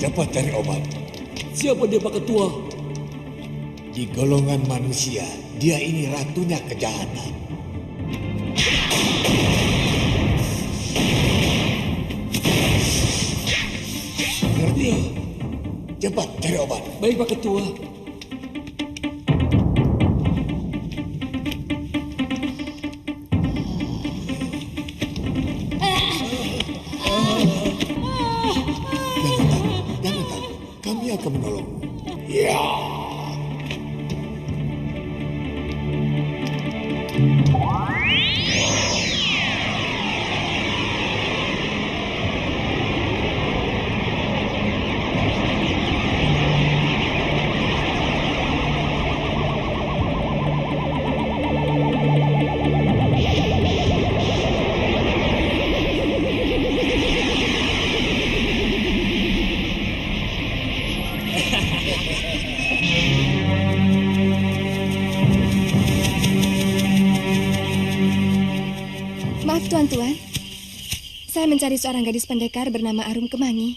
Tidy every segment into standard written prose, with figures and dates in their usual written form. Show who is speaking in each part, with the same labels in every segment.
Speaker 1: Cepat cari obat.
Speaker 2: Siapa dia, Pak Ketua?
Speaker 1: Di golongan manusia, dia ini ratunya kejahatan. Ngerti? Cepat cari obat.
Speaker 2: Baik, Pak Ketua.
Speaker 1: Akan menolong. Ya.
Speaker 3: Maaf tuan-tuan, saya mencari seorang gadis pendekar bernama Arum Kemangi.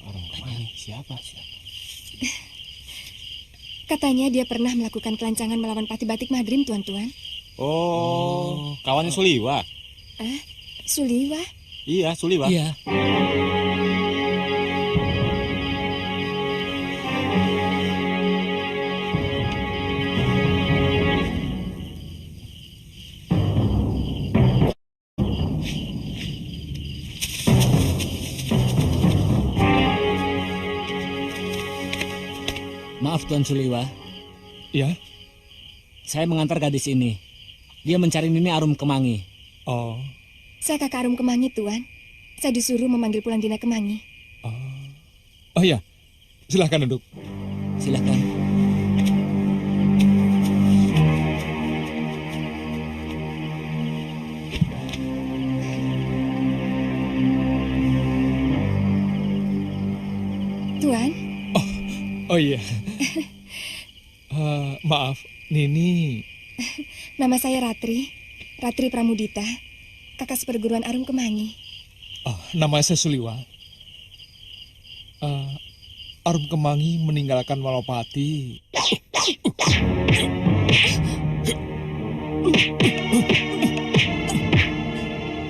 Speaker 4: Arum Kemangi? Siapa?
Speaker 3: Katanya dia pernah melakukan kelancangan melawan Pati Batik Madrim, tuan-tuan.
Speaker 4: Oh, kawannya Suliwa?
Speaker 3: Suliwa?
Speaker 4: Iya, Suliwa.
Speaker 2: Iya. Maaf Tuan Suliwa.
Speaker 5: Ya?
Speaker 2: Saya mengantar gadis ini. Dia mencari Nini Arum Kemangi.
Speaker 5: Oh.
Speaker 3: Saya kakak Arum Kemangi, Tuan. Saya disuruh memanggil Pulang Dina Kemangi.
Speaker 5: Oh ya, silahkan duduk.
Speaker 2: Silahkan.
Speaker 3: Tuan?
Speaker 5: Oh iya. Maaf, Nini.
Speaker 3: Nama saya Ratri. Ratri Pramudita. Kakak seperguruan Arum Kemangi.
Speaker 5: Nama saya Suliwa. Arum Kemangi meninggalkan Malopati.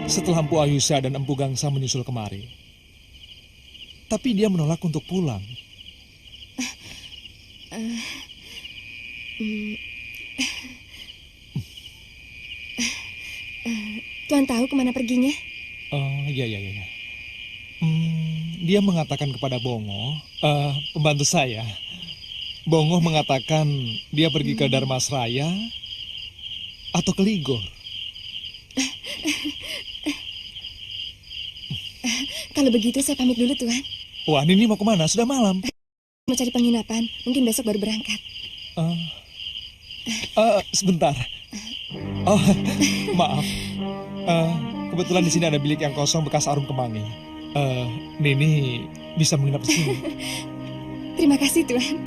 Speaker 5: Setelah Empu Ayusa dan Empu Gangsa menyusul kemari. Tapi dia menolak untuk pulang.
Speaker 3: Tuan tahu kemana perginya?
Speaker 5: Iya. Dia mengatakan kepada Bongo, pembantu saya, Bongoh mengatakan dia pergi ke Darmasraya atau ke Ligor.
Speaker 3: Kalau begitu saya pamit dulu, Tuan.
Speaker 5: Wah, Nini mau kemana? Sudah malam.
Speaker 3: Mau cari penginapan, mungkin besok baru berangkat.
Speaker 5: Sebentar. Oh, maaf. Kebetulan di sini ada bilik yang kosong bekas Arum Kemangi. Nini bisa menginap di sini.
Speaker 3: Terima kasih, Tuan.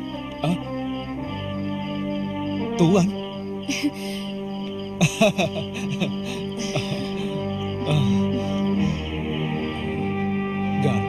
Speaker 5: Tuan. Gar.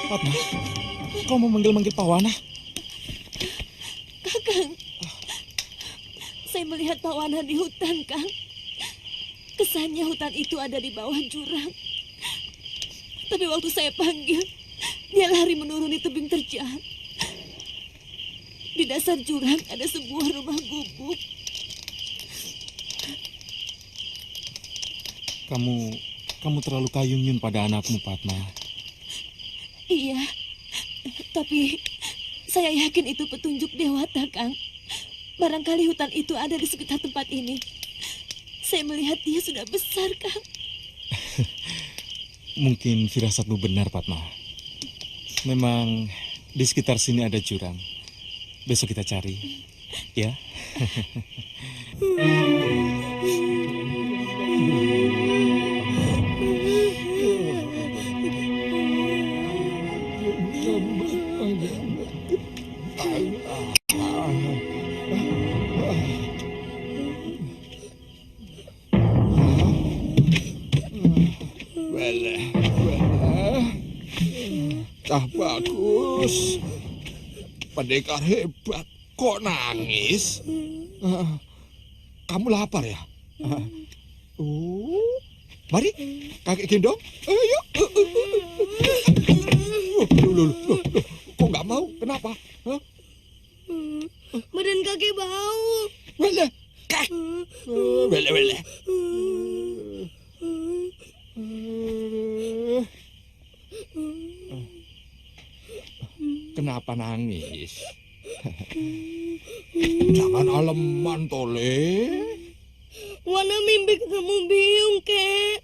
Speaker 4: Fatma, kau mau manggil-manggil Pawana?
Speaker 6: Kakang, saya melihat Pawana di hutan, Kang. Kesannya hutan itu ada di bawah jurang. Tapi waktu saya panggil, dia lari menuruni tebing terjal. Di dasar jurang ada sebuah rumah gubuk.
Speaker 4: Kamu terlalu kayunyun pada anakmu, Fatma.
Speaker 6: Iya, tapi saya yakin itu petunjuk Dewata, Kang. Barangkali hutan itu ada di sekitar tempat ini. Saya melihat dia sudah besar, Kang.
Speaker 4: Mungkin firasatmu benar, Fatma. Memang di sekitar sini ada jurang. Besok kita cari, ya.
Speaker 1: Cah bagus, pendekar hebat. Kok nangis? Kamu lapar ya? Mari, kakek gendong. Ayo. Loh. Kok nggak mau? Kenapa? Hah?
Speaker 6: Badan kakek bau.
Speaker 1: Wele, kak. Wele. Kenapa nangis? Jangan aleman, Tole.
Speaker 6: Wana mimpi ketemu Biung, kek.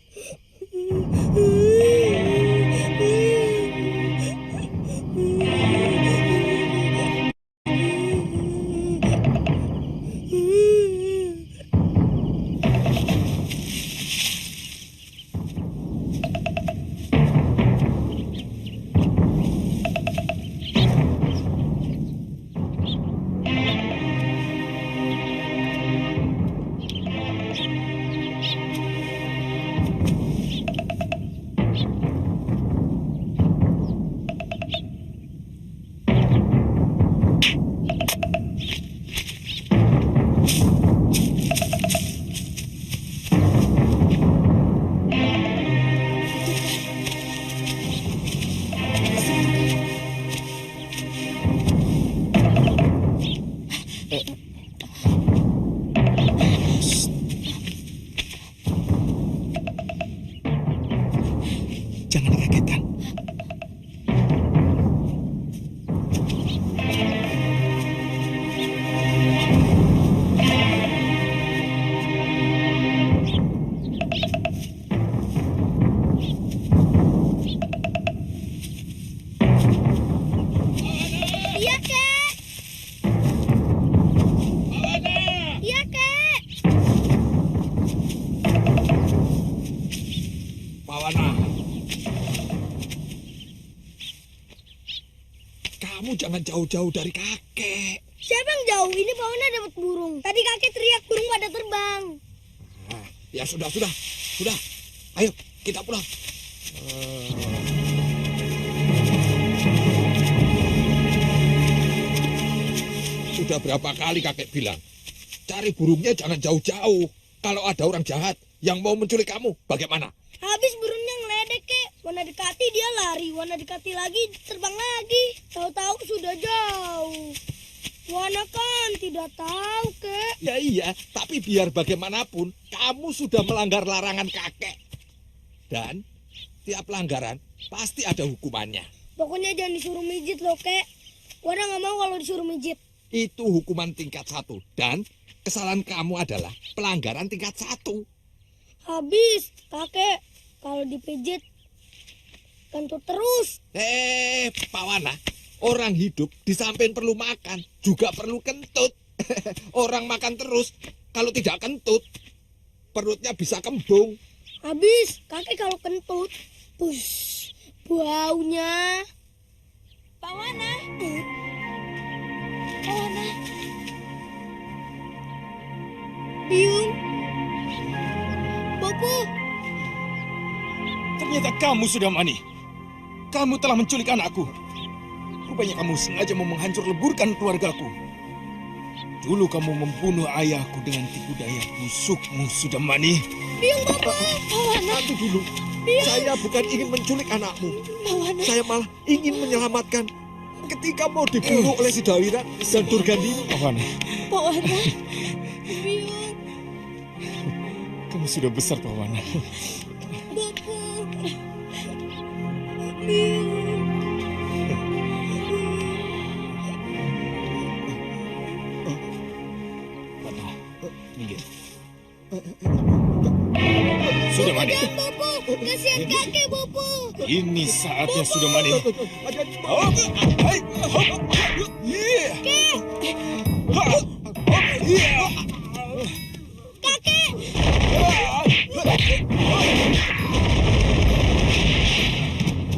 Speaker 4: Jangan dikagetkan.
Speaker 6: Iya, kek. Iya, kek.
Speaker 1: Pawana. Kamu jangan jauh-jauh dari kakek.
Speaker 6: Siapa yang jauh? Ini Pawana dapat burung. Tadi kakek teriak burung pada terbang.
Speaker 1: Nah, ya sudah. Ayo, kita pulang. Sudah berapa kali kakek bilang, cari burungnya jangan jauh-jauh. Kalau ada orang jahat yang mau menculik kamu, bagaimana?
Speaker 6: Habis burungnya ngeledek, kek. Wana dekati dia lari. Wana dekati lagi terbang lagi. Tahu-tahu sudah jauh. Wana kan tidak tahu, kek.
Speaker 1: Ya iya, tapi biar bagaimanapun, kamu sudah melanggar larangan kakek. Dan tiap pelanggaran pasti ada hukumannya.
Speaker 6: Pokoknya jangan disuruh mijit loh, kek. Wana nggak mau kalau disuruh mijit.
Speaker 1: Itu hukuman tingkat 1. Dan kesalahan kamu adalah pelanggaran tingkat 1.
Speaker 6: Habis, kakek. Kalau dipijit, kentut terus.
Speaker 1: Pak Wana, orang hidup di samping perlu makan, juga perlu kentut. Orang makan terus, kalau tidak kentut, perutnya bisa kembung.
Speaker 6: Habis, kakek kalau kentut, baunya. Pak Wana. Pak Wana. Biung. Bopo.
Speaker 4: Ternyata kamu sudah mani. Kamu telah menculik anakku. Rupanya kamu sengaja mau menghancur leburkan keluargaku. Dulu kamu membunuh ayahku dengan tipu daya busukmu sudah mani.
Speaker 6: Biung, Bopo. Pak Wana.
Speaker 1: Nanti dulu, saya bukan ingin menculik anakmu.
Speaker 6: Pak Wana.
Speaker 1: Saya malah ingin menyelamatkan ketika mau dibunuh oleh si Dawira dan Durgandini.
Speaker 4: Pawana,
Speaker 6: Pak Wana. Biung.
Speaker 4: kamu sudah besar, Pawana.
Speaker 6: Bopo. Biung.
Speaker 4: Pawana, minggir. Sudah mani.
Speaker 6: Bopo, kasihan kakek, Bopo.
Speaker 4: Ini saatnya sudah mani.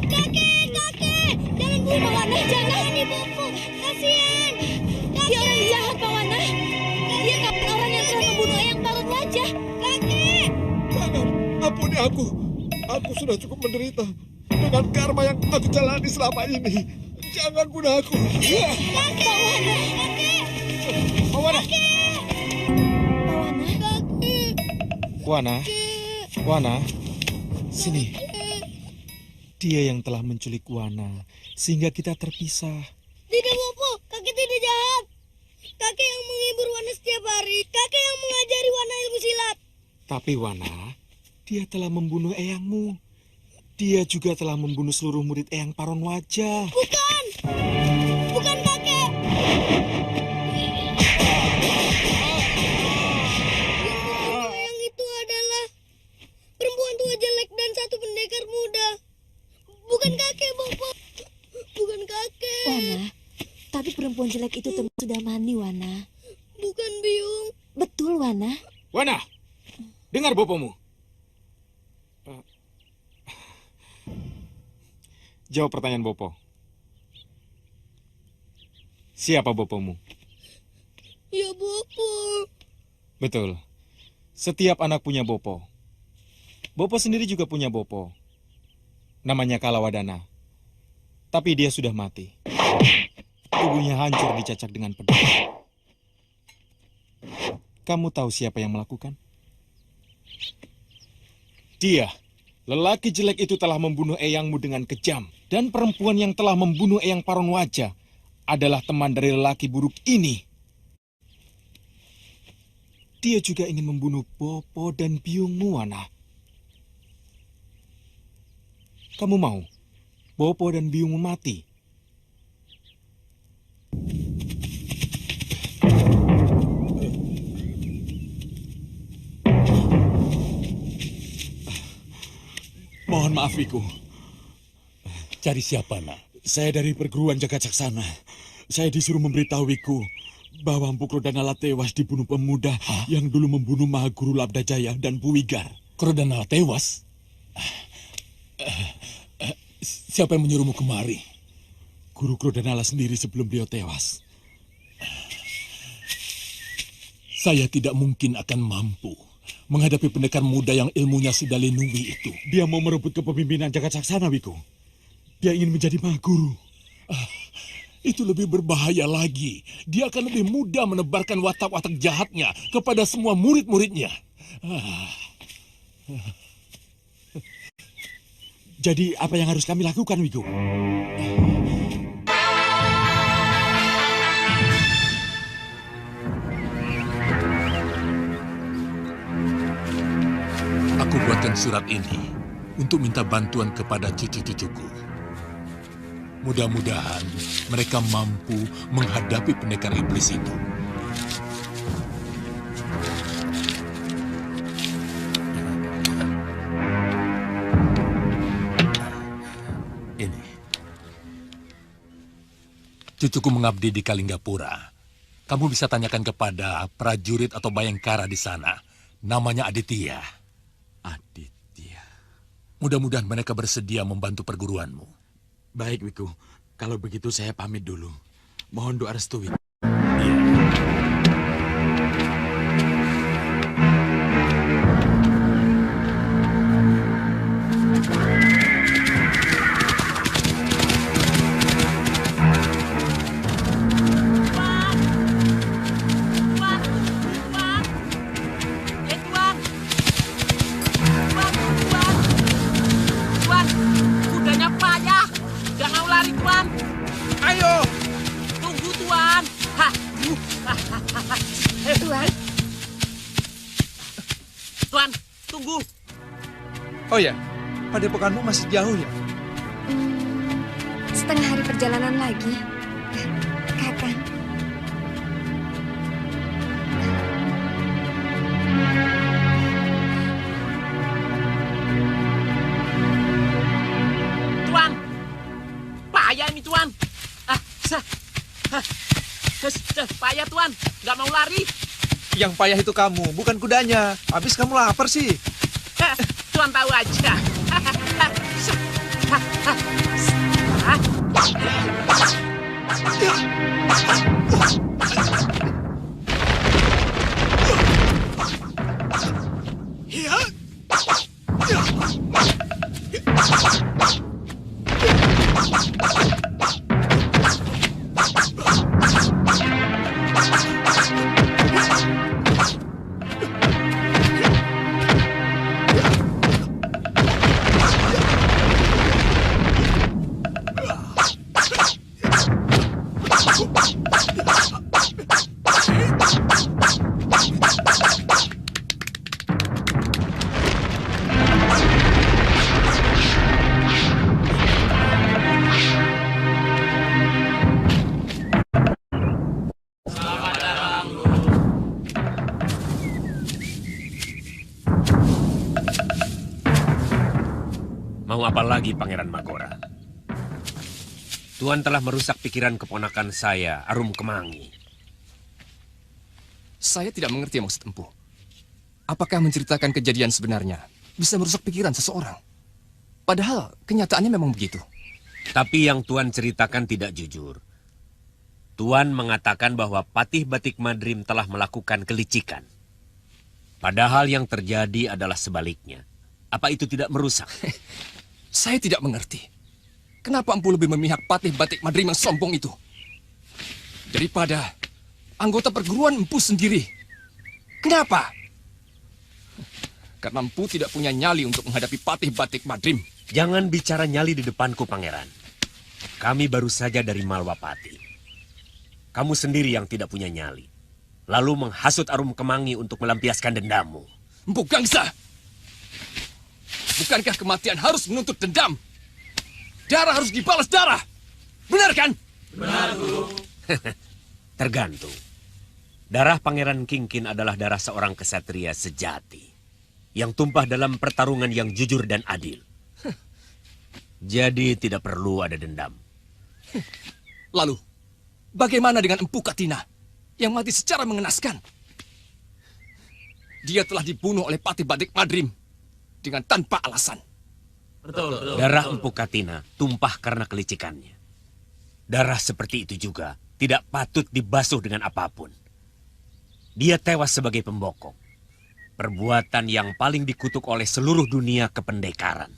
Speaker 6: Kakek, jangan bunuh Wana, jangan nih, Bopo. Kasihan. Dia orang jahat, Pak Wana. Dia kapan orang yang telah membunuh Eyang Parut Wajah. Kakek.
Speaker 1: Jangan, ampuni aku. Aku sudah cukup menderita dengan karma yang aku jalani selama ini. Jangan bunuh aku.
Speaker 6: Kakek, Pak Wana. Kakek.
Speaker 4: Pawana,
Speaker 6: Pak Wana. Kakek.
Speaker 4: Pawana, Pawana, Sini. Dia yang telah menculik Wana, sehingga kita terpisah.
Speaker 7: Tidak, Bopo. Kakek tidak jahat. Kakek yang menghibur Wana setiap hari. Kakek yang mengajari Wana ilmu silat.
Speaker 4: Tapi Wana, dia telah membunuh eyangmu. Dia juga telah membunuh seluruh murid Eyang Paron Wajah.
Speaker 7: Bukan. Bukan kakek. Yang itu adalah perempuan tua jelek dan satu pendekar muda. Bukan kakek, Bopo. Bukan kakek.
Speaker 6: Wana, tapi perempuan jelek itu sudah mandi, Wana.
Speaker 7: Bukan Biung.
Speaker 6: Betul, Wana.
Speaker 4: Wana, dengar bopomu. Jawab pertanyaan Bopo. Siapa bopomu?
Speaker 7: Ya, Bopo.
Speaker 4: Betul. Setiap anak punya bopo. Bopo sendiri juga punya bopo. Namanya Kalawadana. Tapi dia sudah mati. Tubuhnya hancur dicacak dengan pedang. Kamu tahu siapa yang melakukan? Dia. Lelaki jelek itu telah membunuh eyangmu dengan kejam. Dan perempuan yang telah membunuh Eyang Paron Wajah adalah teman dari lelaki buruk ini. Dia juga ingin membunuh Bopo dan Biungmu, Wana. Kamu mau Bopo dan Biungmu mati?
Speaker 8: Mohon maaf, Wiku. Cari siapa, nak? Saya dari perguruan Jagat Saksana. Saya disuruh memberitahu Wiku bahwa Empu Krodhanala tewas dibunuh pemuda yang dulu membunuh Mahaguru Labdajaya dan Buwigar.
Speaker 9: Krodhanala tewas? Siapa yang menyuruhmu kemari?
Speaker 8: Guru Krodhanala sendiri sebelum beliau tewas.
Speaker 9: Saya tidak mungkin akan mampu menghadapi pendekar muda yang ilmunya sudah lenuwi itu.
Speaker 8: Dia mau merebut kepemimpinan Jagat Saksana, Wiku. Dia ingin menjadi Mahaguru.
Speaker 9: Itu lebih berbahaya lagi. Dia akan lebih mudah menebarkan watak-watak jahatnya kepada semua murid-muridnya.
Speaker 8: Jadi apa yang harus kami lakukan, Wiku?
Speaker 9: Aku buatkan surat ini untuk minta bantuan kepada cucu-cucuku. Mudah-mudahan mereka mampu menghadapi pendekar iblis itu. Ini. Cucuku mengabdi di Kalinggapura. Kamu bisa tanyakan kepada prajurit atau bayangkara di sana. Namanya Aditya.
Speaker 8: Aditya.
Speaker 9: Mudah-mudahan mereka bersedia membantu perguruanmu.
Speaker 8: Baik, Wiku. Kalau begitu saya pamit dulu. Mohon doa restu, Wiku.
Speaker 6: Tuan, tunggu.
Speaker 5: Oh ya, padepokanmu masih jauh ya?
Speaker 3: Setengah hari perjalanan lagi. Kakang.
Speaker 6: Tuan, payah ini Tuan. Payah Tuan, nggak mau lari.
Speaker 5: Yang payah itu kamu, bukan kudanya. Habis kamu lapar sih.
Speaker 6: Tuan tahu aja.
Speaker 10: Mau apa lagi Pangeran Magora? Tuan telah merusak pikiran keponakan saya, Arum Kemangi.
Speaker 11: Saya tidak mengerti maksud Empu. Apakah menceritakan kejadian sebenarnya bisa merusak pikiran seseorang? Padahal kenyataannya memang begitu.
Speaker 10: Tapi yang Tuan ceritakan tidak jujur. Tuan mengatakan bahwa Patih Batik Madrim telah melakukan kelicikan. Padahal yang terjadi adalah sebaliknya. Apa itu tidak merusak?
Speaker 11: Saya tidak mengerti. Kenapa Empu lebih memihak Patih Batik Madrim yang sombong itu? Daripada anggota perguruan Empu sendiri. Kenapa? Karena Empu tidak punya nyali untuk menghadapi Patih Batik Madrim.
Speaker 10: Jangan bicara nyali di depanku, Pangeran. Kami baru saja dari Malwapati. Kamu sendiri yang tidak punya nyali. Lalu menghasut Arum Kemangi untuk melampiaskan dendammu.
Speaker 11: Empu Gangsa! Bukankah kematian harus menuntut dendam? Darah harus dibalas darah. Benar kan?
Speaker 10: Benar, Guru. Tergantung. Darah Pangeran Kingkin adalah darah seorang kesatria sejati. Yang tumpah dalam pertarungan yang jujur dan adil. Jadi tidak perlu ada dendam.
Speaker 11: Lalu, bagaimana dengan Empu Katina yang mati secara mengenaskan? Dia telah dibunuh oleh Patih Batik Madrim dengan tanpa alasan.
Speaker 10: Betul. Darah Empu Katina tumpah karena kelicikannya. Darah seperti itu juga tidak patut dibasuh dengan apapun. Dia tewas sebagai pembokok. Perbuatan yang paling dikutuk oleh seluruh dunia kependekaran.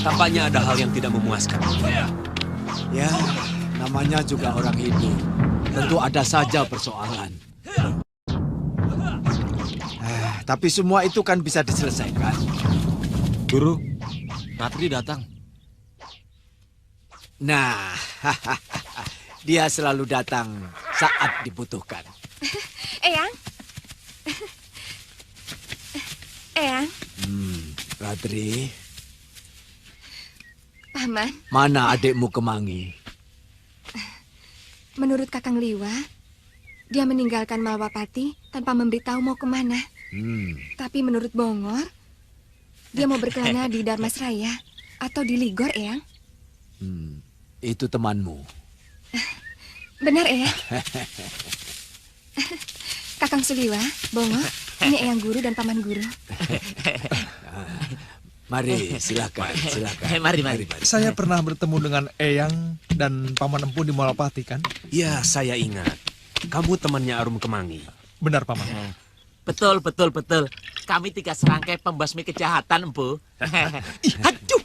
Speaker 10: Tampaknya ada hal yang tidak memuaskan.
Speaker 12: Ya, namanya juga orang hidup. Tentu ada saja persoalan. Tapi semua itu kan bisa diselesaikan.
Speaker 8: Guru, Ratri datang.
Speaker 12: Nah, dia selalu datang saat dibutuhkan.
Speaker 3: Eyang? Eyang?
Speaker 12: Ratri,
Speaker 3: Paman,
Speaker 12: mana adikmu Kemangi?
Speaker 3: menurut Kakang Liwa, dia meninggalkan Malwapati tanpa memberitahu mau kemana. Tapi menurut Bongor, dia mau berkelana di Darmasraya atau di Ligor, Eyang.
Speaker 12: Itu temanmu.
Speaker 3: Benar, Eyang. Kakang Suliwa, Bongor, ini Eyang Guru dan Paman Guru.
Speaker 12: Mari, silakan.
Speaker 2: Mari.
Speaker 5: Saya pernah bertemu dengan Eyang dan Paman Empu di Malapati, kan?
Speaker 10: Ya, saya ingat. Kamu temannya Arum Kemangi.
Speaker 5: Benar, Paman.
Speaker 2: Betul. Kami 3 serangkai pembasmi kejahatan, Empu. Aduh.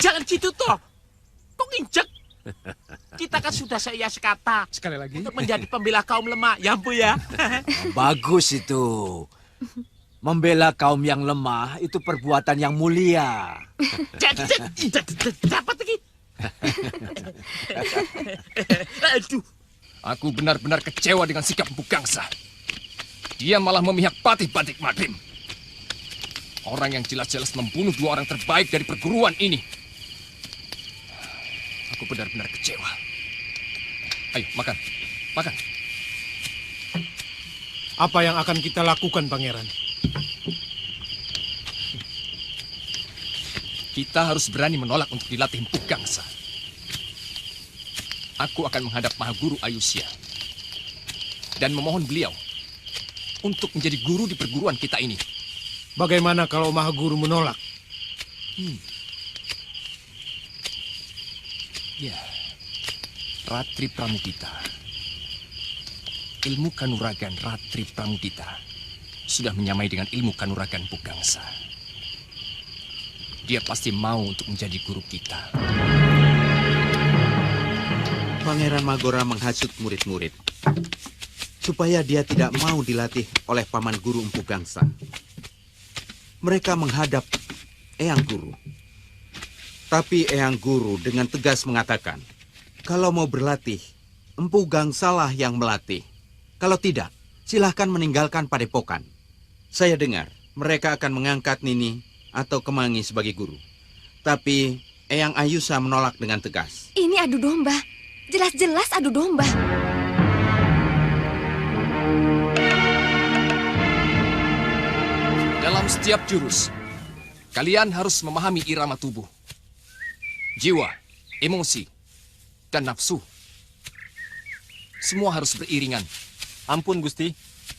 Speaker 2: Jangan gitu toh. Kok nginjek? Kita kan sudah saya sekata.
Speaker 5: Sekali lagi.
Speaker 2: Untuk menjadi pembela kaum lemah, ya Empu ya.
Speaker 12: Bagus itu. Membela kaum yang lemah itu perbuatan yang mulia.
Speaker 2: Dapat lagi. Aduh.
Speaker 11: Aku benar-benar kecewa dengan sikap Empu Gangsa. Dia malah memihak Patih Batik Madrim. Orang yang jelas-jelas membunuh 2 orang terbaik dari perguruan ini. Aku benar-benar kecewa. Ayo, makan.
Speaker 13: Apa yang akan kita lakukan, Pangeran?
Speaker 11: Kita harus berani menolak untuk dilatih Empu Gangsa. Aku akan menghadap Mahaguru Ayusya dan memohon beliau untuk menjadi guru di perguruan kita ini.
Speaker 13: Bagaimana kalau Mahaguru menolak?
Speaker 11: Ya, Ratri Pramudita. ilmu kanuragan Ratri Pramudita sudah menyamai dengan ilmu kanuragan Pugangsa. Dia pasti mau untuk menjadi guru kita.
Speaker 14: Pangeran Magora menghasut murid-murid supaya dia tidak mau dilatih oleh Paman Guru Empu Gangsa. Mereka menghadap Eyang Guru. Tapi Eyang Guru dengan tegas mengatakan, kalau mau berlatih, Empu Gangsalah yang melatih. Kalau tidak, silahkan meninggalkan padepokan. Saya dengar mereka akan mengangkat Nini atau Kemangi sebagai guru. Tapi Eyang Ayusa menolak dengan tegas.
Speaker 3: Ini adu domba. Jelas-jelas adu domba.
Speaker 11: Dalam setiap jurus, kalian harus memahami irama tubuh, jiwa, emosi, dan nafsu. Semua harus beriringan.
Speaker 15: Ampun, Gusti.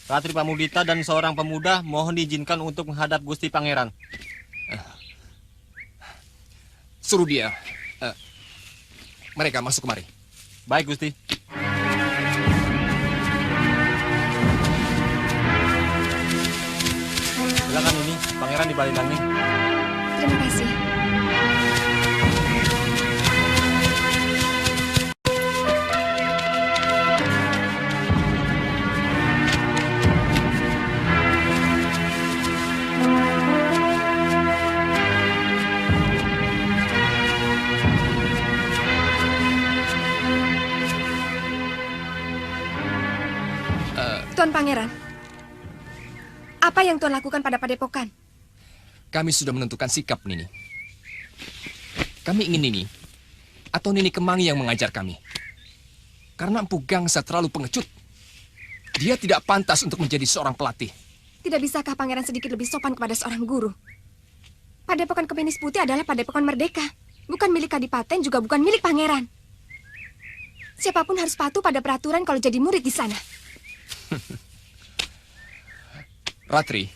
Speaker 15: Ratri Pramudita dan seorang pemuda mohon diizinkan untuk menghadap Gusti Pangeran.
Speaker 11: Suruh dia. Mereka masuk kemari.
Speaker 15: Baik, Gusti. Silakan ini, Pangeran di balik langit.
Speaker 3: Terima kasih. Tuan Pangeran, apa yang Tuan lakukan pada padepokan?
Speaker 11: Kami sudah menentukan sikap, Nini. Kami ingin Nini atau Nini Kemangi yang mengajar kami. Karena Empu Gangsa terlalu pengecut. Dia tidak pantas untuk menjadi seorang pelatih.
Speaker 3: Tidak bisakah Pangeran sedikit lebih sopan kepada seorang guru? Padepokan Kepenis Putih adalah padepokan merdeka. Bukan milik kadipaten, juga bukan milik pangeran. Siapapun harus patuh pada peraturan kalau jadi murid di sana.
Speaker 11: Ratri,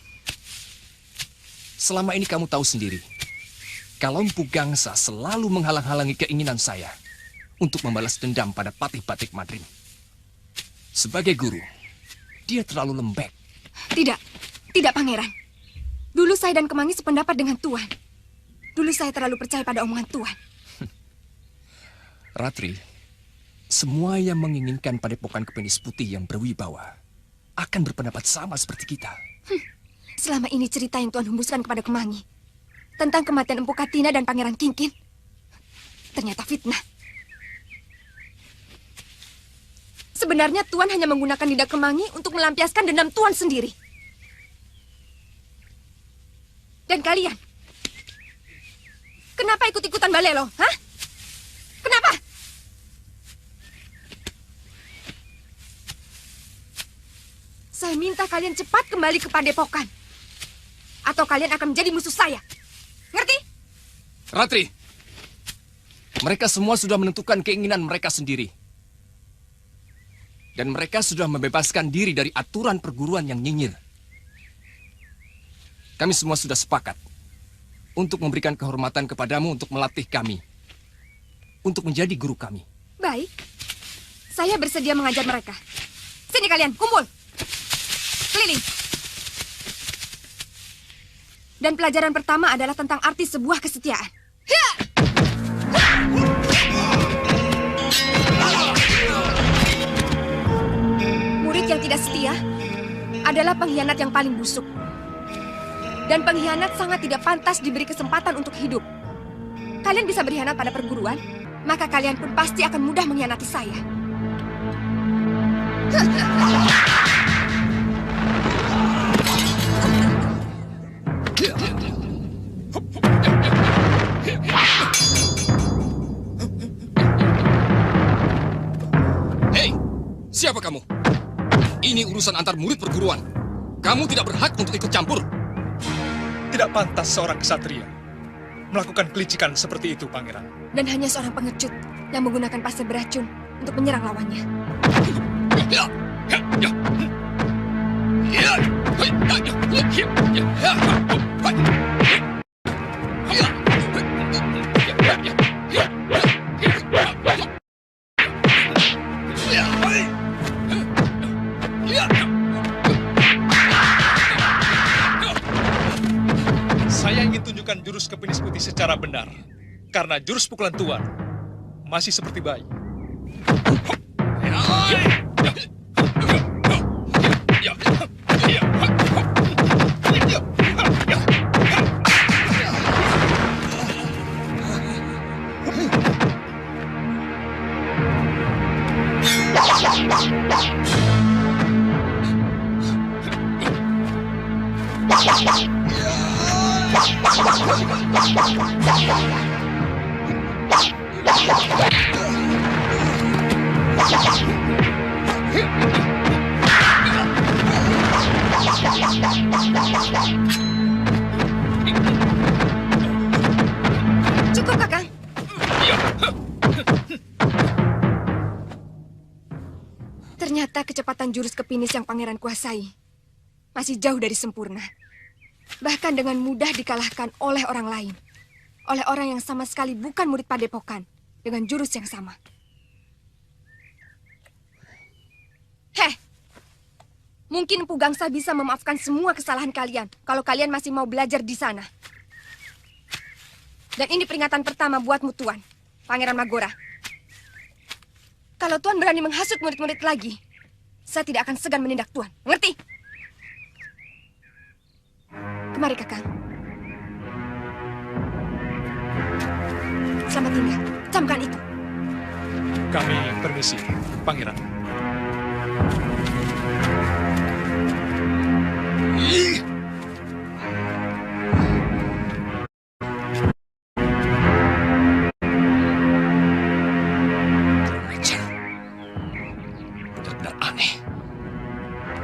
Speaker 11: selama ini kamu tahu sendiri, kalau Empu Gangsa selalu menghalang-halangi keinginan saya untuk membalas dendam pada Patih Batik Madrim. Sebagai guru, dia terlalu lembek.
Speaker 3: Tidak Pangeran. Dulu saya dan Kemangi sependapat dengan Tuan. Dulu saya terlalu percaya pada omongan Tuan.
Speaker 11: Ratri, semua yang menginginkan padepokan Kepenis Putih yang berwibawa akan berpendapat sama seperti kita.
Speaker 3: Selama ini cerita yang Tuan hembuskan kepada Kemangi tentang kematian Empu Katina dan Pangeran Kingkin ternyata fitnah. Sebenarnya Tuan hanya menggunakan lidah Kemangi untuk melampiaskan dendam Tuan sendiri. Dan kalian, kenapa ikut-ikutan balelo? Hah? Kenapa? Saya minta kalian cepat kembali ke padepokan. Atau kalian akan menjadi musuh saya. Ngerti?
Speaker 11: Ratri, mereka semua sudah menentukan keinginan mereka sendiri. Dan mereka sudah membebaskan diri dari aturan perguruan yang nyinyir. Kami semua sudah sepakat untuk memberikan kehormatan kepadamu untuk melatih kami. Untuk menjadi guru kami.
Speaker 3: Baik. Saya bersedia mengajar mereka. Sini kalian, kumpul. Keliling. Dan pelajaran pertama adalah tentang arti sebuah kesetiaan. Murid yang tidak setia adalah pengkhianat yang paling busuk. Dan pengkhianat sangat tidak pantas diberi kesempatan untuk hidup. Kalian bisa berkhianat pada perguruan, maka kalian pun pasti akan mudah mengkhianati saya.
Speaker 11: Hei, siapa kamu? Ini urusan antar murid perguruan. Kamu tidak berhak untuk ikut campur.
Speaker 5: Tidak pantas seorang ksatria melakukan kelicikan seperti itu, Pangeran.
Speaker 3: Dan hanya seorang pengecut yang menggunakan pasir beracun untuk menyerang lawannya.
Speaker 5: secara benar. Karena jurus pukulan Tuan masih seperti bayi.
Speaker 3: Cukup, Kakang. Ternyata kecepatan jurus kepinis yang pangeran kuasai masih jauh dari sempurna. Bahkan dengan mudah dikalahkan oleh orang lain. Oleh orang yang sama sekali bukan murid padepokan dengan jurus yang sama. Heh, mungkin Empu Gangsa bisa memaafkan semua kesalahan kalian kalau kalian masih mau belajar di sana. Dan ini peringatan pertama buatmu, Tuan, Pangeran Magora. Kalau Tuan berani menghasut murid-murid lagi, saya tidak akan segan menindak Tuan. Mengerti? Kemari, Kakang. Selamat tinggal. Camkan itu.
Speaker 5: Kami permisi, Pangeran.
Speaker 11: Benar-benar aneh.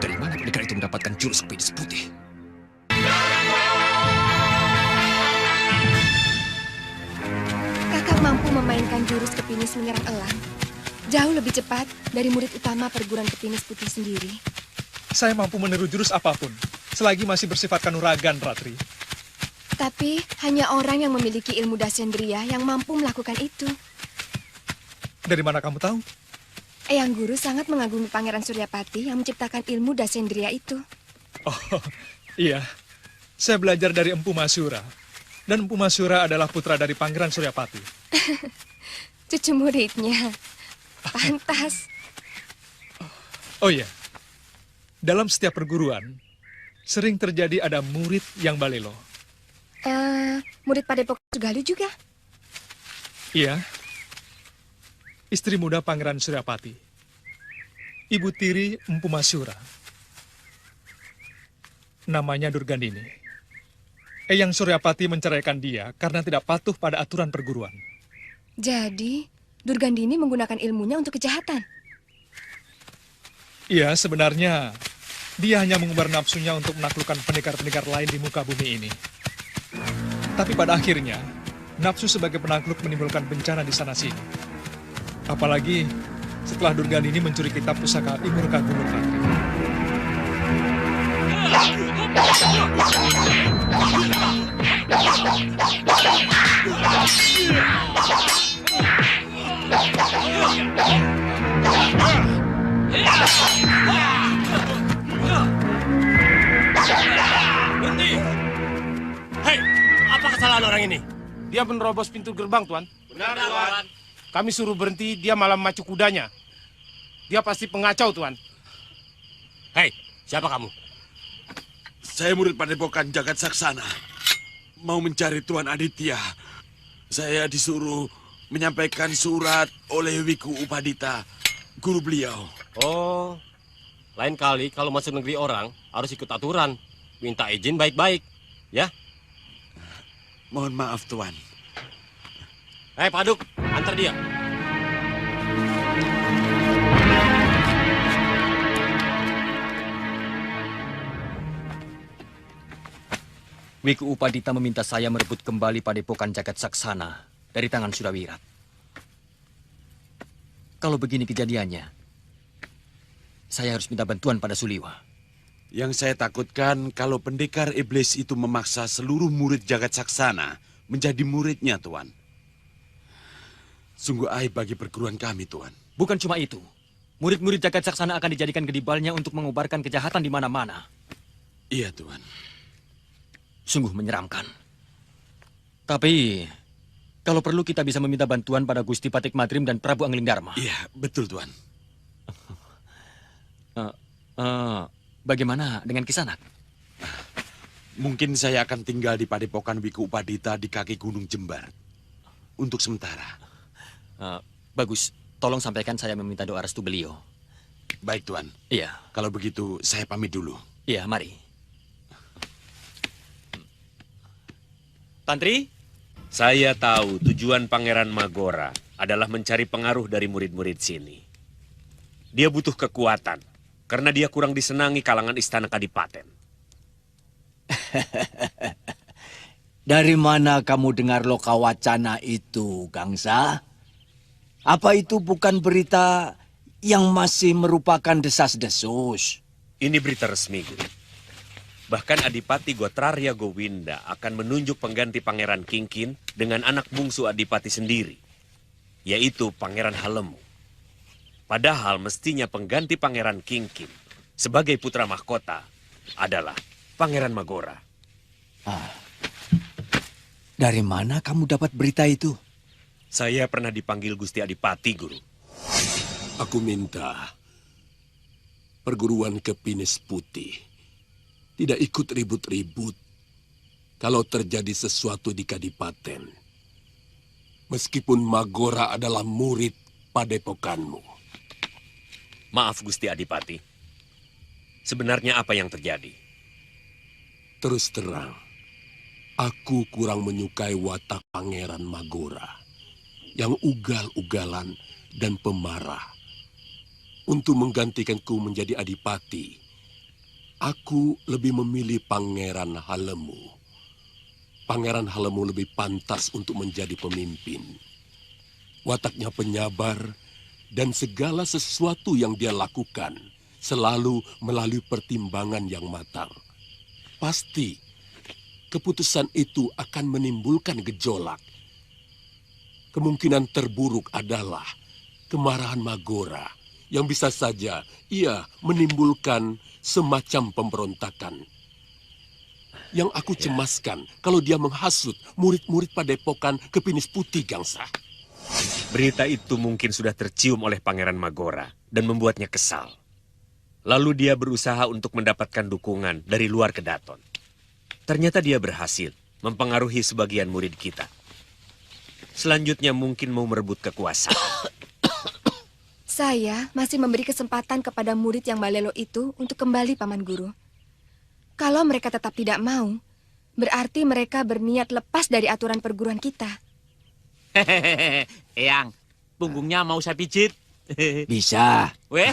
Speaker 11: Dari mana pendekar itu mendapatkan jurus kepinis putih?
Speaker 3: Kakak mampu memainkan jurus kepinis menyerang elang jauh lebih cepat dari murid utama perguruan kepinis putih sendiri.
Speaker 5: Saya mampu meniru jurus apapun, selagi masih bersifat kanuragan, Ratri.
Speaker 3: Tapi hanya orang yang memiliki ilmu dasendria yang mampu melakukan itu.
Speaker 5: Dari mana kamu tahu?
Speaker 3: Eyang Guru sangat mengagumi Pangeran Suryapati yang menciptakan ilmu dasendria itu.
Speaker 5: Oh, iya. Saya belajar dari Empu Masyura. Dan Empu Masyura adalah putra dari Pangeran Suryapati.
Speaker 3: Cucu muridnya. Pantas.
Speaker 5: Oh iya. Dalam setiap perguruan, sering terjadi ada murid yang balelo.
Speaker 3: Murid Padepokan Sugalu juga?
Speaker 5: Iya. Istri muda Pangeran Suryapati. Ibu tiri Empu Masyura. Namanya Durgandini. Eyang Suryapati menceraikan dia karena tidak patuh pada aturan perguruan.
Speaker 3: Jadi, Durgandini menggunakan ilmunya untuk kejahatan.
Speaker 5: Iya, sebenarnya dia hanya mengumbar nafsunya untuk menaklukkan pendekar-pendekar lain di muka bumi ini. Tapi pada akhirnya, nafsu sebagai penakluk menimbulkan bencana di sana-sini. Apalagi setelah Durgandini mencuri kitab pusaka Imurka Gunung Ratri.
Speaker 2: Berhenti! Hei, apa kesalahan orang ini?
Speaker 13: Dia menerobos pintu gerbang, Tuan.
Speaker 2: Benar, Tuan.
Speaker 13: Kami suruh berhenti, dia malah memacu kudanya. Dia pasti pengacau, Tuan.
Speaker 2: Hei, siapa kamu?
Speaker 8: Saya murid Padepokan Jagat Saksana. Mau mencari Tuan Aditya. Saya disuruh menyampaikan surat oleh Wiku Upadita, guru beliau.
Speaker 15: Oh, lain kali kalau masuk negeri orang harus ikut aturan. Minta izin baik-baik, ya?
Speaker 8: Mohon maaf, Tuan.
Speaker 15: Hei, Paduk, antar dia.
Speaker 11: Wiku Upadita meminta saya merebut kembali Padepokan Jagat Saksana dari tangan Surawirat. Kalau begini kejadiannya, saya harus minta bantuan pada Suliwa.
Speaker 8: Yang saya takutkan kalau pendekar iblis itu memaksa seluruh murid Jagat Saksana menjadi muridnya, Tuan. Sungguh aib bagi perguruan kami, Tuan.
Speaker 11: Bukan cuma itu. Murid-murid Jagat Saksana akan dijadikan gedibalnya untuk mengobarkan kejahatan di mana-mana.
Speaker 8: Iya, Tuan.
Speaker 11: Sungguh menyeramkan.
Speaker 16: Tapi, kalau perlu kita bisa meminta bantuan pada Gusti Patik Madrim dan Prabu Anglingdarma.
Speaker 8: Iya, betul Tuan.
Speaker 16: Bagaimana dengan Kisanak?
Speaker 8: Mungkin saya akan tinggal di Padepokan Wiku Upadita di kaki Gunung Jembar. Untuk sementara.
Speaker 16: Bagus, tolong sampaikan saya meminta doa restu beliau.
Speaker 8: Baik Tuan.
Speaker 16: Iya.
Speaker 8: Kalau begitu, saya pamit dulu.
Speaker 16: Iya, mari. Tantri?
Speaker 10: Saya tahu tujuan Pangeran Magora adalah mencari pengaruh dari murid-murid sini. Dia butuh kekuatan, karena dia kurang disenangi kalangan istana kadipaten.
Speaker 12: Dari mana kamu dengar loka wacana itu, Gangsa? Apa itu bukan berita yang masih merupakan desas-desus?
Speaker 10: Ini berita resmi, Guru. Bahkan Adipati Gotrarya Gowinda akan menunjuk pengganti Pangeran Kingkin dengan anak bungsu Adipati sendiri, yaitu Pangeran Halemu. Padahal mestinya pengganti Pangeran Kingkin sebagai putra mahkota adalah Pangeran Magora.
Speaker 12: Dari mana kamu dapat berita itu?
Speaker 10: Saya pernah dipanggil Gusti Adipati, Guru.
Speaker 17: Aku minta perguruan Kepinis Putih tidak ikut ribut-ribut kalau terjadi sesuatu di Kadipaten. Meskipun Magora adalah murid padepokanmu.
Speaker 10: Maaf Gusti Adipati. Sebenarnya apa yang terjadi?
Speaker 17: Terus terang, aku kurang menyukai watak Pangeran Magora yang ugal-ugalan dan pemarah. Untuk menggantikanku menjadi adipati, aku lebih memilih Pangeran Halemu. Pangeran Halemu lebih pantas untuk menjadi pemimpin. Wataknya penyabar dan segala sesuatu yang dia lakukan selalu melalui pertimbangan yang matang. Pasti keputusan itu akan menimbulkan gejolak. Kemungkinan terburuk adalah kemarahan Magora yang bisa saja ia menimbulkan semacam pemberontakan. Yang aku cemaskan kalau dia menghasut murid-murid padepokan Kepinis Putih, Gangsa.
Speaker 10: Berita itu mungkin sudah tercium oleh Pangeran Magora dan membuatnya kesal. Lalu dia berusaha untuk mendapatkan dukungan dari luar Kedaton. Ternyata dia berhasil mempengaruhi sebagian murid kita. Selanjutnya mungkin mau merebut kekuasaan.
Speaker 3: Saya masih memberi kesempatan kepada murid yang balelo itu untuk kembali, Paman Guru. Kalau mereka tetap tidak mau, berarti mereka berniat lepas dari aturan perguruan kita.
Speaker 2: Hehehe, Eyang, punggungnya mau saya pijit.
Speaker 12: Bisa.
Speaker 2: Weh,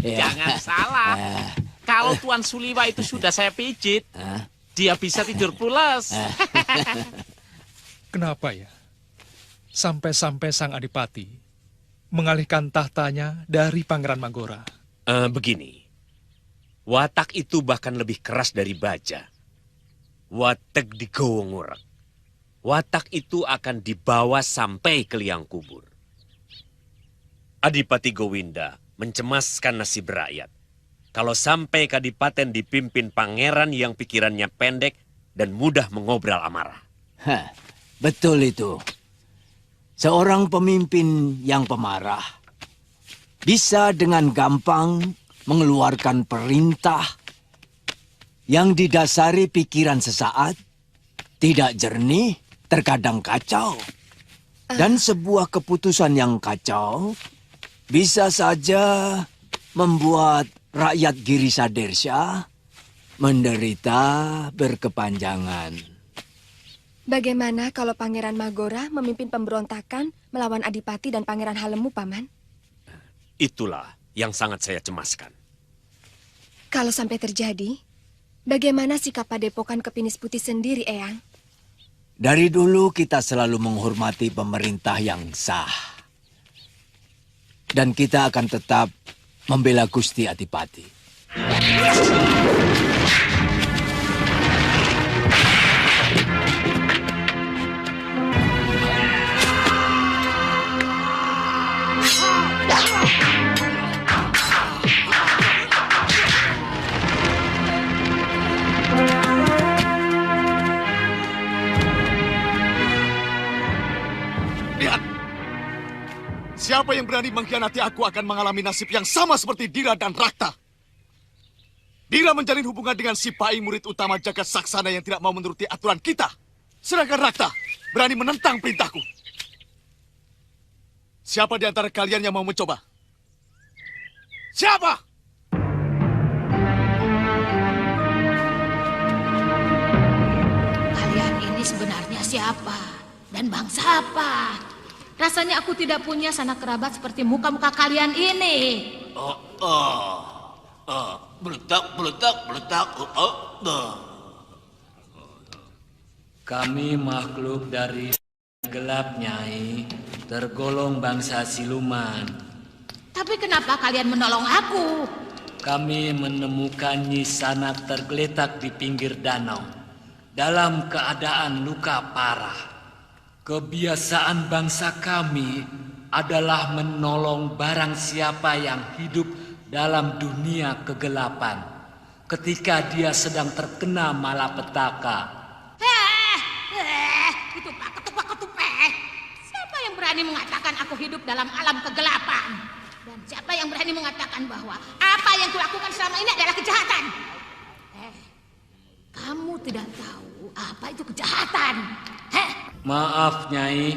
Speaker 2: jangan salah. Kalau Tuan Suliwa itu sudah saya pijit, dia bisa tidur pulas.
Speaker 5: Kenapa ya? Sampai-sampai sang adipati mengalihkan tahtanya dari Pangeran Magora.
Speaker 10: Begini, watak itu bahkan lebih keras dari baja. Watak digowo ngurek. Watak itu akan dibawa sampai ke liang kubur. Adipati Gowinda mencemaskan nasib rakyat. Kalau sampai Kadipaten dipimpin pangeran yang pikirannya pendek dan mudah mengobrol amarah.
Speaker 12: Betul itu. Seorang pemimpin yang pemarah bisa dengan gampang mengeluarkan perintah yang didasari pikiran sesaat, tidak jernih, terkadang kacau. Dan sebuah keputusan yang kacau bisa saja membuat rakyat Girisa Dersya menderita berkepanjangan.
Speaker 3: Bagaimana kalau Pangeran Magora memimpin pemberontakan melawan Adipati dan Pangeran Halemu, Paman?
Speaker 10: Itulah yang sangat saya cemaskan.
Speaker 3: Kalau sampai terjadi, bagaimana sikap Padepokan Kepinis Putih sendiri, Eyang?
Speaker 12: Dari dulu kita selalu menghormati pemerintah yang sah. Dan kita akan tetap membela Gusti Adipati.
Speaker 8: Siapa yang berani mengkhianati aku akan mengalami nasib yang sama seperti Dira dan Rakta. Dira menjalin hubungan dengan si Pai, murid utama Jagat Saksana yang tidak mau menuruti aturan kita. Sedangkan Rakta berani menentang perintahku. Siapa di antara kalian yang mau mencoba? Siapa?
Speaker 18: Kalian ini sebenarnya siapa? Dan bangsa apa? Rasanya aku tidak punya sanak kerabat seperti muka-muka kalian ini.
Speaker 12: Beletak. Kami makhluk dari gelap, Nyai. Tergolong bangsa siluman.
Speaker 18: Tapi kenapa kalian menolong aku?
Speaker 12: Kami menemukan Nyi Sanak tergeletak di pinggir danau dalam keadaan luka parah. Kebiasaan bangsa kami adalah menolong barang siapa yang hidup dalam dunia kegelapan ketika dia sedang terkena malapetaka.
Speaker 18: Itu Pak Ketupat. Siapa yang berani mengatakan aku hidup dalam alam kegelapan? Dan siapa yang berani mengatakan bahwa apa yang kulakukan selama ini adalah kejahatan? Kamu tidak tahu apa itu kejahatan.
Speaker 12: Maaf, Nyai.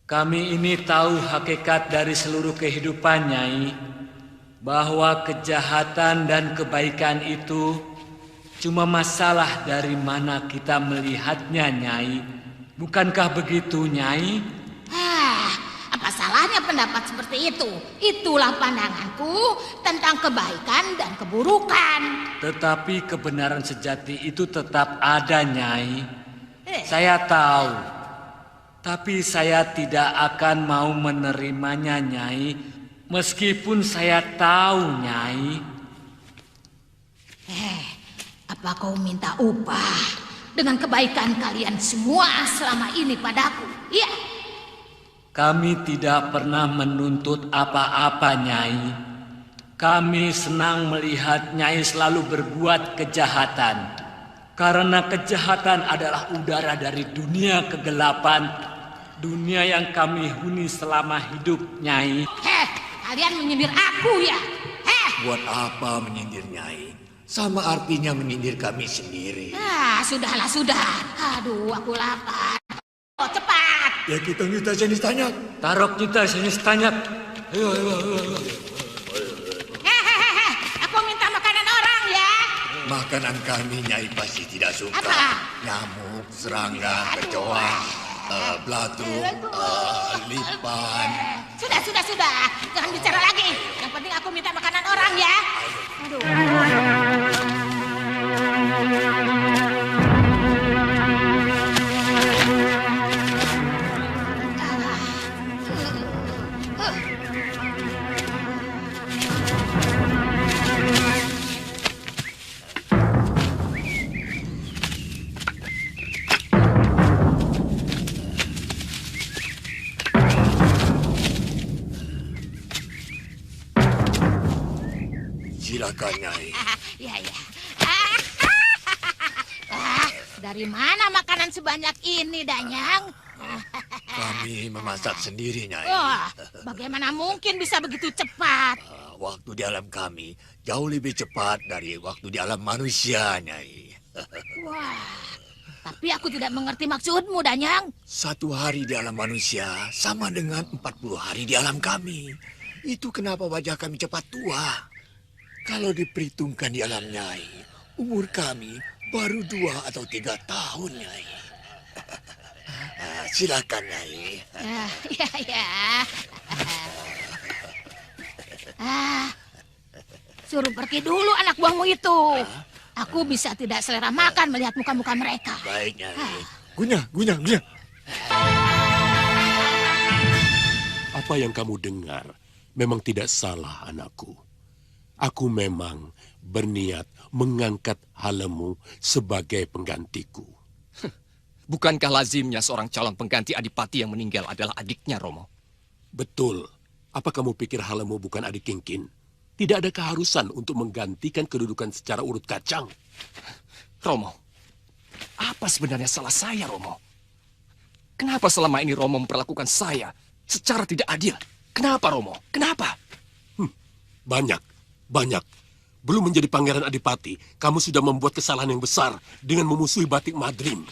Speaker 12: Kami ini tahu hakikat dari seluruh kehidupan, Nyai. Bahwa kejahatan dan kebaikan itu cuma masalah dari mana kita melihatnya, Nyai. Bukankah begitu, Nyai?
Speaker 18: Apa salahnya pendapat seperti itu? Itulah pandanganku tentang kebaikan dan keburukan.
Speaker 12: Tetapi kebenaran sejati itu tetap ada, Nyai. Saya tahu, tapi saya tidak akan mau menerimanya, Nyai. Meskipun saya tahu, Nyai.
Speaker 18: Apa kau minta upah dengan kebaikan kalian semua selama ini padaku? Iya.
Speaker 12: Kami tidak pernah menuntut apa-apa, Nyai. Kami senang melihat Nyai selalu berbuat kejahatan. Karena kejahatan adalah udara dari dunia kegelapan. Dunia yang kami huni selama hidup, Nyai.
Speaker 18: Kalian menyindir aku ya?
Speaker 19: Buat apa menyindir Nyai? Sama artinya menyindir kami sendiri.
Speaker 18: Sudahlah, sudah. Aduh, aku lapar. Oh, cepat.
Speaker 19: Ya kita jenis tanya.
Speaker 12: Tarok kita jenis tanya. Ayo.
Speaker 18: Aku minta makanan orang ya.
Speaker 19: Makanan kami Nyai pasti tidak suka.
Speaker 18: Apa?
Speaker 19: Nyamuk, serangga, kecoa, belatung, lipan.
Speaker 18: Sudah. Jangan bicara lagi. Yang penting aku minta makanan orang ya. Aduh.
Speaker 19: Silakan, Nyai.
Speaker 18: Ya. Dari mana makanan sebanyak ini, Danyang?
Speaker 19: Kami memasak sendiri, Nyai.
Speaker 18: Bagaimana mungkin bisa begitu cepat?
Speaker 19: Waktu di alam kami jauh lebih cepat dari waktu di alam manusia, Nyai.
Speaker 18: Tapi aku tidak mengerti maksudmu, Danyang.
Speaker 19: 1 hari di alam manusia sama dengan 40 hari di alam kami. Itu kenapa wajah kami cepat tua. Kalau diperhitungkan di alam Nyai, umur kami baru 2 atau 3 tahun, Nyai. Silakan, Nyai.
Speaker 18: Ya. Suruh pergi dulu anak buahmu itu. Aku bisa tidak selera makan melihat muka-muka mereka.
Speaker 19: Baik, Nyai.
Speaker 8: Gunya.
Speaker 17: Apa yang kamu dengar memang tidak salah, anakku. Aku memang berniat mengangkat Halemu sebagai penggantiku.
Speaker 11: Bukankah lazimnya seorang calon pengganti adipati yang meninggal adalah adiknya, Romo?
Speaker 17: Betul. Apa kamu pikir Halemu bukan adik Kingkin? Tidak ada keharusan untuk menggantikan kedudukan secara urut kacang.
Speaker 11: Romo, apa sebenarnya salah saya, Romo? Kenapa selama ini Romo memperlakukan saya secara tidak adil. Kenapa, Romo? Kenapa?
Speaker 17: Banyak. Belum menjadi pangeran Adipati, kamu sudah membuat kesalahan yang besar dengan memusuhi Batik Madrim.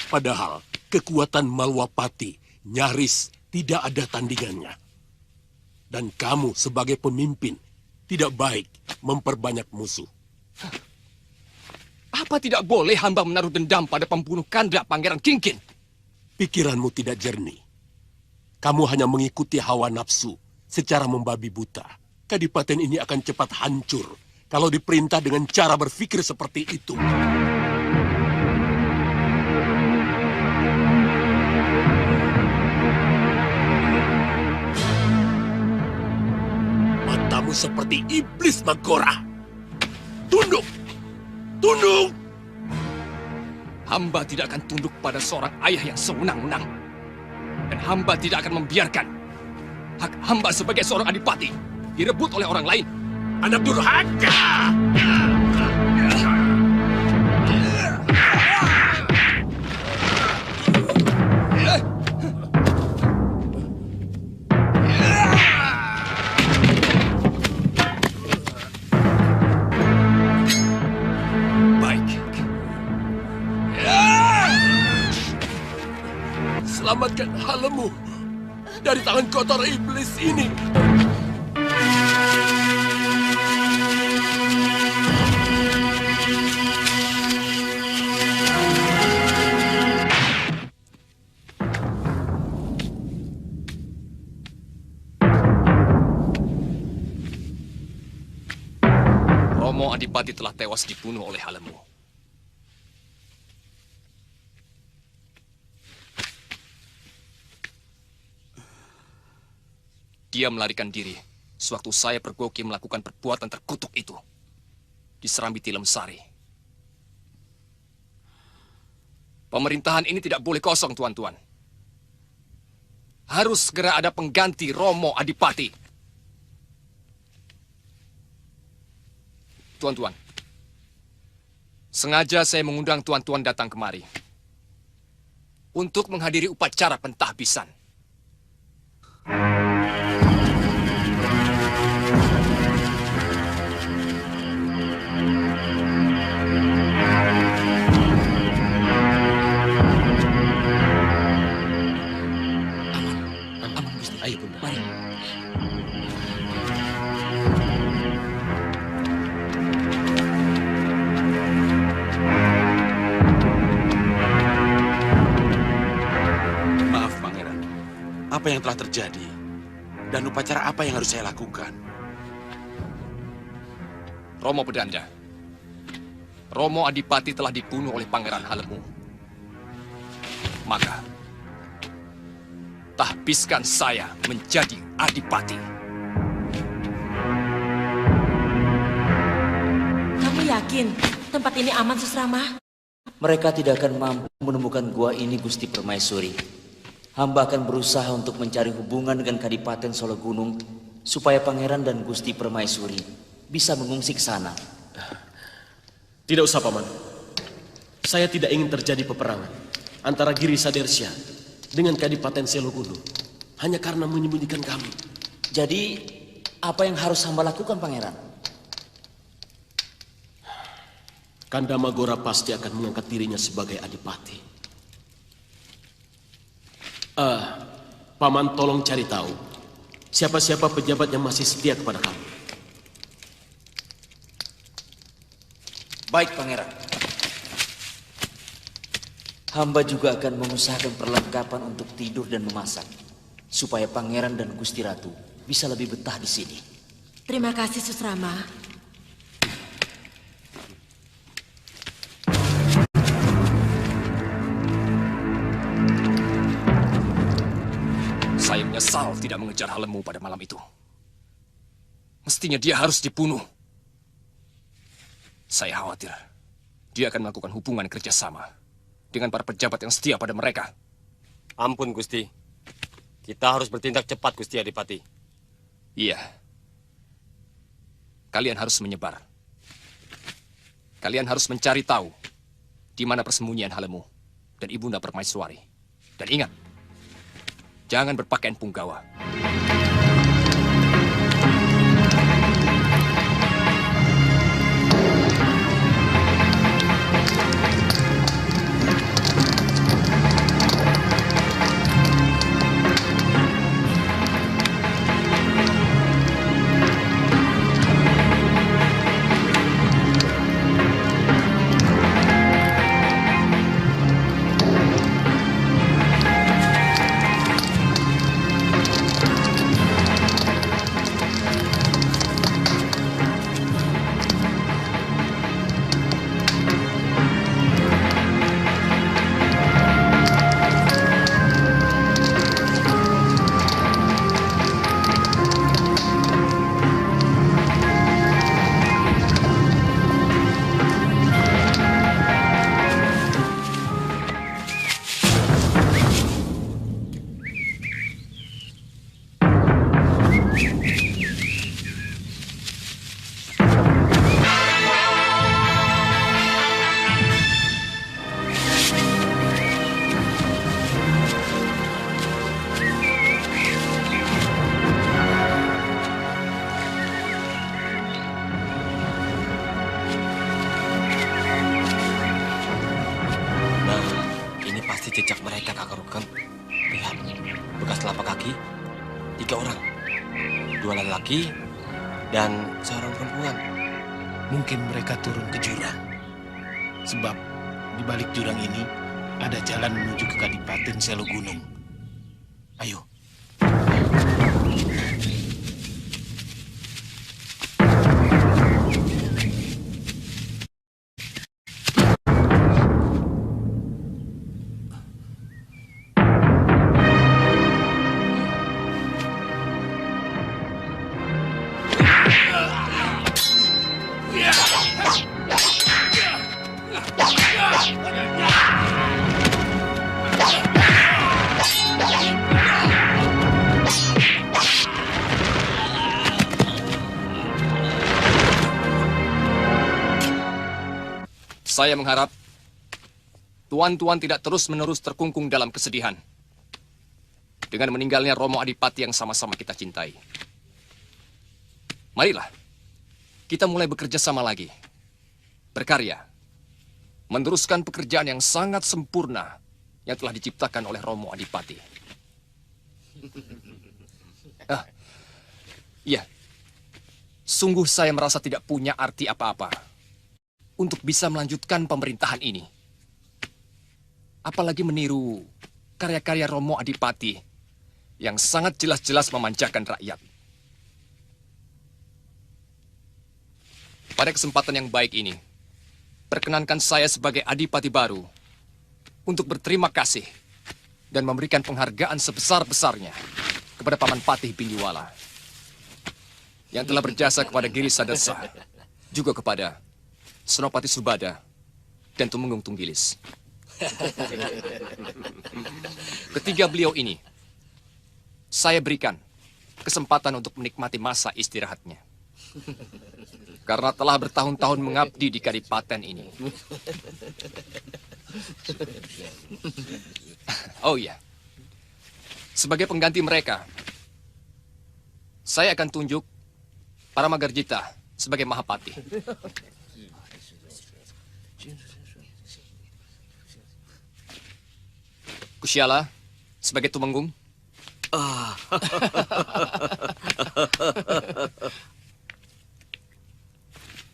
Speaker 17: Padahal kekuatan Malwapati nyaris tidak ada tandingannya. Dan kamu sebagai pemimpin tidak baik memperbanyak musuh.
Speaker 11: Apa tidak boleh hamba menaruh dendam pada pembunuh kandra Pangeran Kingkin?
Speaker 17: Pikiranmu tidak jernih. Kamu hanya mengikuti hawa nafsu secara membabi buta. Kadipaten ini akan cepat hancur kalau diperintah dengan cara berpikir seperti itu. Matamu seperti iblis, Magora. Tunduk! Tunduk!
Speaker 11: Hamba tidak akan tunduk pada seorang ayah yang sewenang-wenang. Dan hamba tidak akan membiarkan hak hamba sebagai seorang adipati direbut oleh orang lain.
Speaker 17: Anak durhaka!
Speaker 11: Baik.
Speaker 17: Selamatkan Halemu dari tangan kotor iblis ini.
Speaker 11: Romo Adipati telah tewas dibunuh oleh Halemu. Dia melarikan diri sewaktu saya pergoki melakukan perbuatan terkutuk itu di Serambi Tilem Sari. Pemerintahan ini tidak boleh kosong, tuan-tuan. Harus segera ada pengganti Romo Adipati. Tuan-tuan, sengaja saya mengundang tuan-tuan datang kemari untuk menghadiri upacara pentahbisan.
Speaker 10: Ayo, Bunda. Mari.
Speaker 8: Maaf, Pangeran. Apa yang telah terjadi? Dan upacara apa yang harus saya lakukan?
Speaker 11: Romo Bedanda, Romo Adipati telah dibunuh oleh Pangeran Halemu. Maka, tahbiskan saya menjadi Adipati.
Speaker 20: Kamu yakin tempat ini aman, Susrama?
Speaker 21: Mereka tidak akan mampu menemukan gua ini, Gusti Permaisuri. Hamba akan berusaha untuk mencari hubungan dengan Kadipaten Solo Gunung supaya Pangeran dan Gusti Permaisuri bisa mengungsi ke sana.
Speaker 22: Tidak usah, Paman. Saya tidak ingin terjadi peperangan antara Giri Sadersya dengan Kadipaten Selo Gunung hanya karena menyembunyikan kami.
Speaker 21: Jadi, apa yang harus hamba lakukan, Pangeran?
Speaker 22: Kanda Magora pasti akan mengangkat dirinya sebagai adipati. Paman tolong cari tahu siapa-siapa pejabat yang masih setia kepada kami.
Speaker 21: Baik, Pangeran. Hamba juga akan mengusahakan perlengkapan untuk tidur dan memasak, supaya Pangeran dan Gusti Ratu bisa lebih betah di sini.
Speaker 20: Terima kasih, Susrama.
Speaker 11: Saya menyesal tidak mengejar Halemu pada malam itu. Mestinya dia harus dibunuh. Saya khawatir dia akan melakukan hubungan kerjasama dengan para pejabat yang setia pada mereka.
Speaker 15: Ampun, Gusti. Kita harus bertindak cepat, Gusti Adipati.
Speaker 11: Iya. Kalian harus menyebar. Kalian harus mencari tahu di mana persembunyian Halemu dan Ibunda Permaiswari. Dan ingat, Jangan berpakaian punggawa.
Speaker 22: Jejak mereka, Kakak Rukeng. Lihat, bekas telapak kaki, 3 orang. 2 laki-laki dan seorang perempuan.
Speaker 1: Mungkin mereka turun ke jurang. Sebab di balik jurang ini ada jalan menuju ke Kadipaten Selo Gunung. Ayo.
Speaker 11: Saya mengharap tuan-tuan tidak terus-menerus terkungkung dalam kesedihan dengan meninggalnya Romo Adipati yang sama-sama kita cintai. Marilah, kita mulai bekerja sama lagi, berkarya, meneruskan pekerjaan yang sangat sempurna yang telah diciptakan oleh Romo Adipati. Iya, sungguh saya merasa tidak punya arti apa-apa untuk bisa melanjutkan pemerintahan ini. Apalagi meniru karya-karya Romo Adipati yang sangat jelas-jelas memanjakan rakyat. Pada kesempatan yang baik ini, perkenankan saya sebagai Adipati baru untuk berterima kasih dan memberikan penghargaan sebesar-besarnya kepada Paman Patih Bindiwala yang telah berjasa kepada Giri Sadersa, juga kepada Senopati Subada dan Tumenggung Tunggilis. Ketiga beliau ini, saya berikan kesempatan untuk menikmati masa istirahatnya. Karena telah bertahun-tahun mengabdi di Kadipaten ini. Oh iya, sebagai pengganti mereka, saya akan tunjuk Paramagarjita sebagai Mahapati. Kusyala sebagai Tumenggung.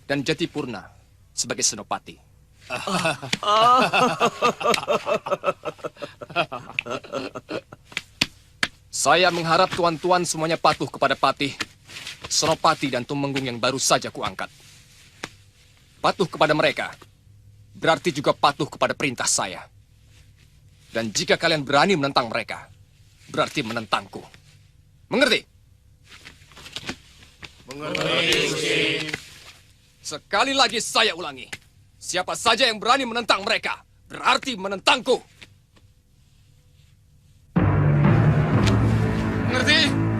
Speaker 11: Dan Jatipurna sebagai Senopati. Saya mengharap tuan-tuan semuanya patuh kepada Patih, Senopati, dan Tumenggung yang baru saja kuangkat. Patuh kepada mereka berarti juga patuh kepada perintah saya. Dan jika kalian berani menentang mereka, berarti menentangku. Mengerti?
Speaker 1: Mengerti.
Speaker 11: Sekali lagi saya ulangi. Siapa saja yang berani menentang mereka, berarti menentangku. Mengerti?